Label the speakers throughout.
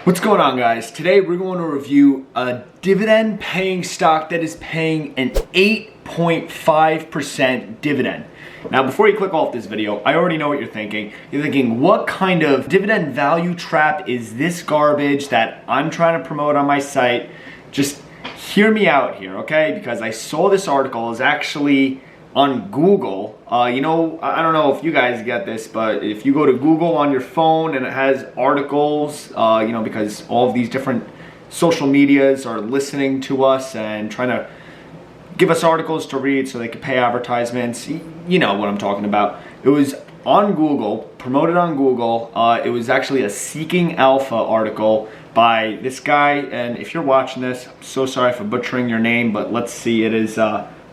Speaker 1: What's going on, guys? Today we're going to review a dividend paying stock that is paying an 8.5% dividend. Now, before you click off this video, I already know what you're thinking. You're thinking, what kind of dividend value trap is this garbage that I'm trying to promote on my site? Just hear me out here, okay? Because I saw this article is actually on Google. I don't know if you guys get this, but if you go to Google on your phone and it has articles, because all of these different social medias are listening to us and trying to give us articles to read so they can pay advertisements. You know what I'm talking about. It was on Google, promoted on Google. It was actually a Seeking Alpha article by this guy. And if you're watching this, I'm so sorry for butchering your name, but let's see. It is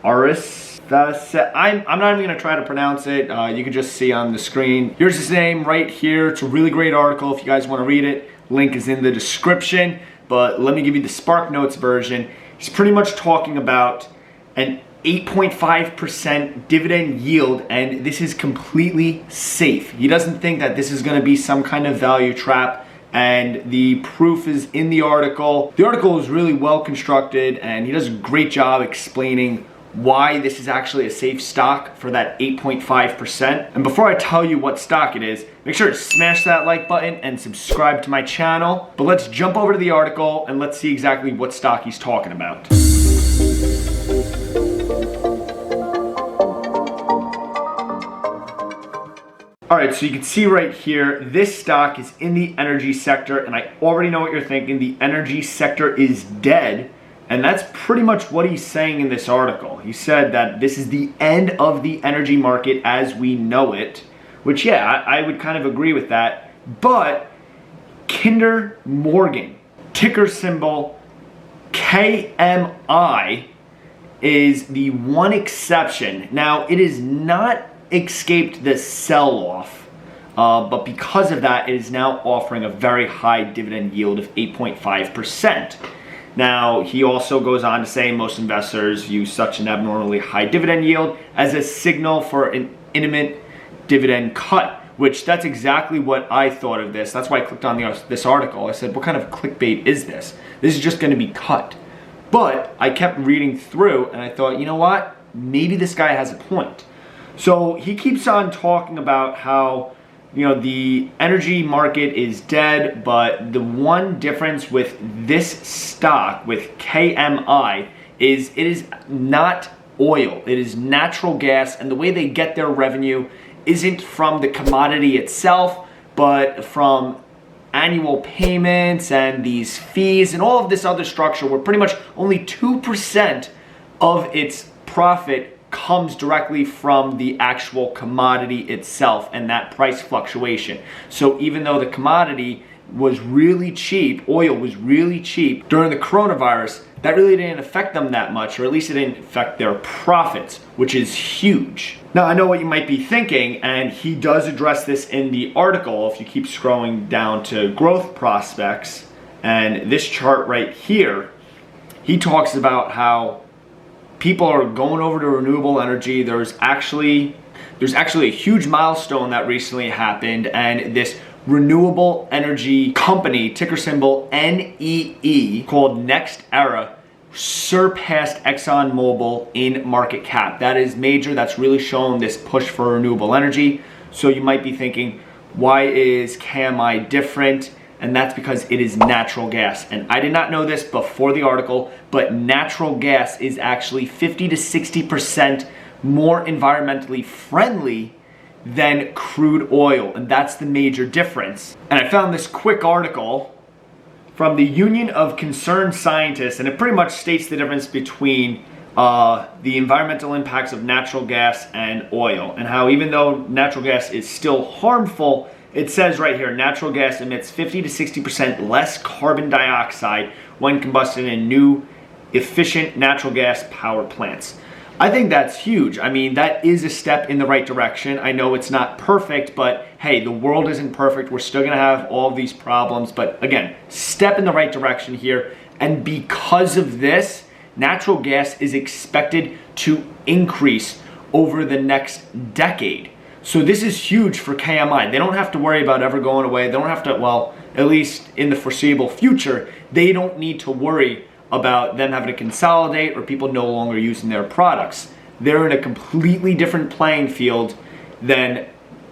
Speaker 1: Aris. I'm not even going to try to pronounce it. You can just see on the screen. Here's his name right here. It's a really great article if you guys want to read it. Link is in the description. But let me give you the Spark Notes version. He's pretty much talking about an 8.5% dividend yield, and this is completely safe. He doesn't think that this is going to be some kind of value trap, and the proof is in the article. The article is really well constructed, and he does a great job explaining why this is actually a safe stock for that 8.5%. And before I tell you what stock it is, make sure to smash that like button and subscribe to my channel. But let's jump over to the article and let's see exactly what stock he's talking about. All right, so you can see right here, this stock is in the energy sector, and I already know what you're thinking. The energy sector is dead. And that's pretty much what he's saying in this article. He said that this is the end of the energy market as we know it, which, yeah, I would kind of agree with that. But Kinder Morgan, ticker symbol KMI, is the one exception. Now, it has not escaped the sell-off, but because of that, it is now offering a very high dividend yield of 8.5%. Now, he also goes on to say most investors view such an abnormally high dividend yield as a signal for an imminent dividend cut, which that's exactly what I thought of this. That's why I clicked on this article. I said, what kind of clickbait is this? This is just going to be cut. But I kept reading through and I thought, you know what? Maybe this guy has a point. So he keeps on talking about how the energy market is dead, but the one difference with this stock, with KMI, is it is not oil. It is natural gas, and the way they get their revenue isn't from the commodity itself, but from annual payments and these fees and all of this other structure where pretty much only 2% of its profit comes directly from the actual commodity itself and that price fluctuation. So even though the commodity was really cheap, oil was really cheap during the coronavirus, that really didn't affect them that much, or at least it didn't affect their profits, which is huge. Now, I know what you might be thinking, and he does address this in the article if you keep scrolling down to growth prospects, and this chart right here, he talks about how people are going over to renewable energy. There's actually a huge milestone that recently happened, and this renewable energy company, ticker symbol NEE, called Next Era, surpassed ExxonMobil in market cap. That is major. That's really shown this push for renewable energy. So you might be thinking, why is KMI different? And that's because it is natural gas. And I did not know this before the article, but natural gas is actually 50 to 60% more environmentally friendly than crude oil. And that's the major difference. And I found this quick article from the Union of Concerned Scientists, and it pretty much states the difference between the environmental impacts of natural gas and oil, and how even though natural gas is still harmful, it says right here, natural gas emits 50 to 60% less carbon dioxide when combusted in new, efficient natural gas power plants. I think that's huge. I mean, that is a step in the right direction. I know it's not perfect, but hey, the world isn't perfect. We're still gonna have all of these problems, but again, step in the right direction here. And because of this, natural gas is expected to increase over the next decade. So this is huge for KMI. They don't have to worry about ever going away. They don't have to, well, at least in the foreseeable future, they don't need to worry about them having to consolidate or people no longer using their products. They're in a completely different playing field than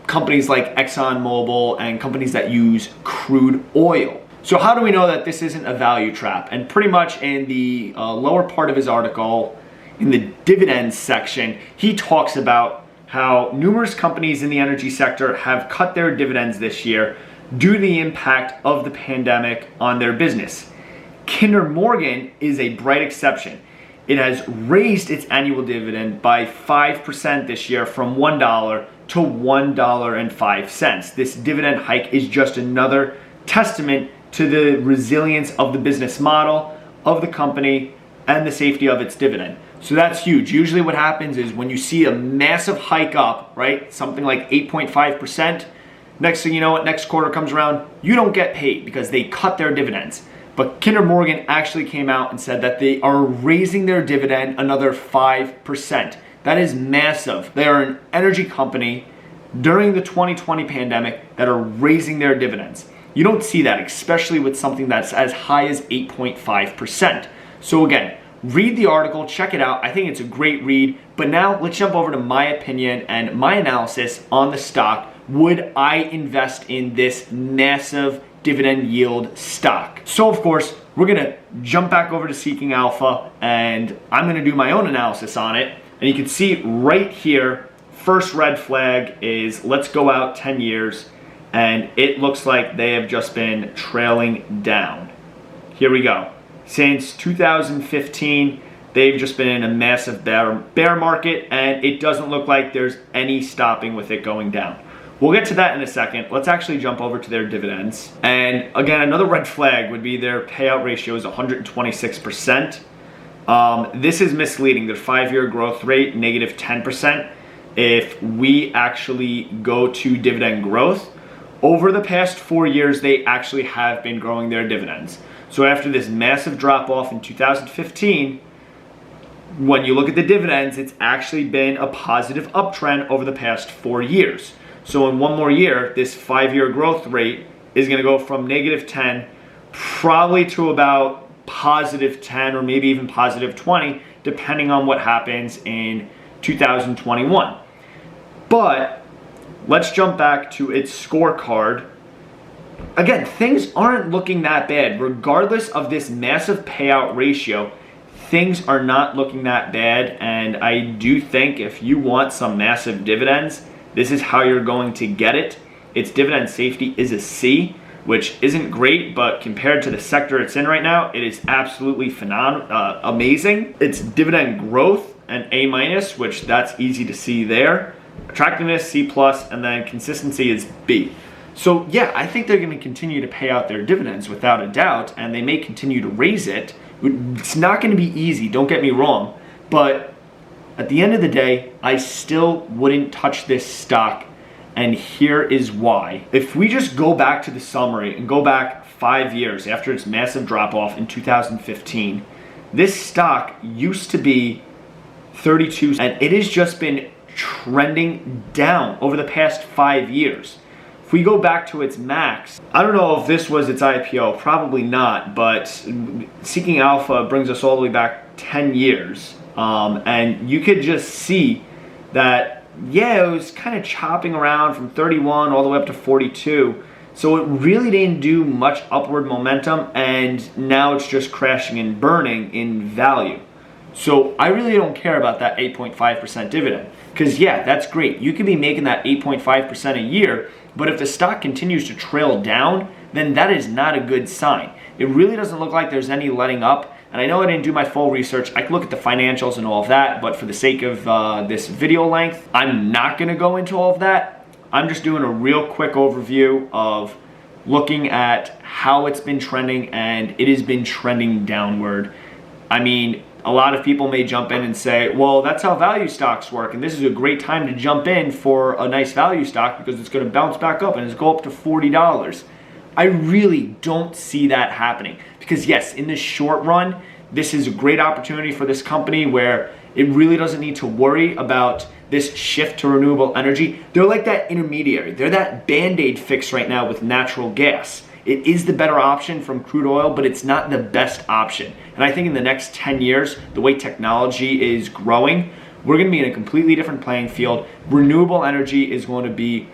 Speaker 1: companies like ExxonMobil and companies that use crude oil. So how do we know that this isn't a value trap? And pretty much in the lower part of his article, in the dividends section, he talks about how numerous companies in the energy sector have cut their dividends this year due to the impact of the pandemic on their business. Kinder Morgan is a bright exception. It has raised its annual dividend by 5% this year from $1 to $1.05. This dividend hike is just another testament to the resilience of the business model, of the company, and the safety of its dividend. So that's huge. Usually what happens is when you see a massive hike up, right, something like 8.5%, next thing you know, next quarter comes around, you don't get paid because they cut their dividends. But Kinder Morgan actually came out and said that they are raising their dividend another 5%. That is massive. They are an energy company during the 2020 pandemic that are raising their dividends. You don't see that, especially with something that's as high as 8.5%. So again, read the article, check it out. I think it's a great read. But now let's jump over to my opinion and my analysis on the stock. Would I invest in this massive dividend yield stock? So of course, we're gonna jump back over to Seeking Alpha and I'm gonna do my own analysis on it. And you can see right here, first red flag is let's go out 10 years. And it looks like they have just been trailing down. Here we go. Since 2015, they've just been in a massive bear market, and it doesn't look like there's any stopping with it going down. We'll get to that in a second. Let's actually jump over to their dividends. And again, another red flag would be their payout ratio is 126%. This is misleading. Their 5-year growth rate, negative 10%. If we actually go to dividend growth, over the past 4 years, they actually have been growing their dividends. So after this massive drop off in 2015, when you look at the dividends, it's actually been a positive uptrend over the past 4 years. So in one more year, this 5-year growth rate is gonna go from negative 10 probably to about positive 10 or maybe even positive 20, depending on what happens in 2021. But let's jump back to its scorecard. Again, things aren't looking that bad. Regardless of this massive payout ratio, things are not looking that bad. And I do think if you want some massive dividends, this is how you're going to get it. Its dividend safety is a C, which isn't great, but compared to the sector it's in right now, it is absolutely amazing. Its dividend growth, an A-, which that's easy to see there. Attractiveness, C+, and then consistency is B. So yeah, I think they're gonna continue to pay out their dividends without a doubt, and they may continue to raise it. It's not gonna be easy, don't get me wrong, but at the end of the day, I still wouldn't touch this stock, and here is why. If we just go back to the summary and go back 5 years after its massive drop off in 2015, this stock used to be 32, and it has just been trending down over the past 5 years. If we go back to its max, I don't know if this was its IPO, probably not, but Seeking Alpha brings us all the way back 10 years. And you could just see that, yeah, it was kind of chopping around from 31 all the way up to 42. So it really didn't do much upward momentum, and now it's just crashing and burning in value. So I really don't care about that 8.5% dividend. Because yeah, that's great. You could be making that 8.5% a year, but if the stock continues to trail down, then that is not a good sign. It really doesn't look like there's any letting up. And I know I didn't do my full research. I could look at the financials and all of that, but for the sake of this video length, I'm not gonna go into all of that. I'm just doing a real quick overview of looking at how it's been trending, and it has been trending downward. I mean, a lot of people may jump in and say, well, that's how value stocks work, and this is a great time to jump in for a nice value stock because it's gonna bounce back up and it's go up to $40. I really don't see that happening because yes, in the short run, this is a great opportunity for this company where it really doesn't need to worry about this shift to renewable energy. They're like that intermediary. They're that Band-Aid fix right now with natural gas. It is the better option from crude oil, but it's not the best option. And I think in the next 10 years, the way technology is growing, we're going to be in a completely different playing field. Renewable energy is going to be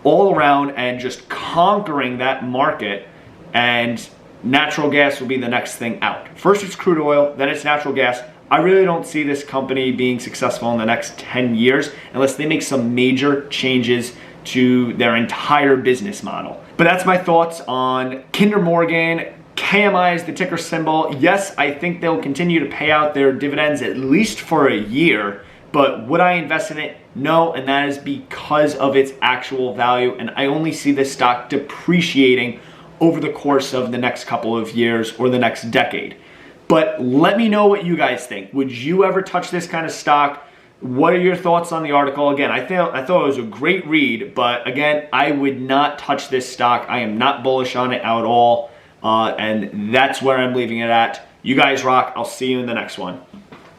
Speaker 1: all around and just conquering that market, and natural gas will be the next thing out. First it's crude oil, then it's natural gas. I really don't see this company being successful in the next 10 years unless they make some major changes to their entire business model. But that's my thoughts on Kinder Morgan. KMI is the ticker symbol. Yes, I think they'll continue to pay out their dividends at least for a year, but would I invest in it? No, and that is because of its actual value, and I only see this stock depreciating over the course of the next couple of years or the next decade. But let me know what you guys think. Would you ever touch this kind of stock? What are your thoughts on the article? Again, I thought it was a great read, but again, I would not touch this stock. I am not bullish on it at all, and that's where I'm leaving it at. You guys rock. I'll see you in the next one.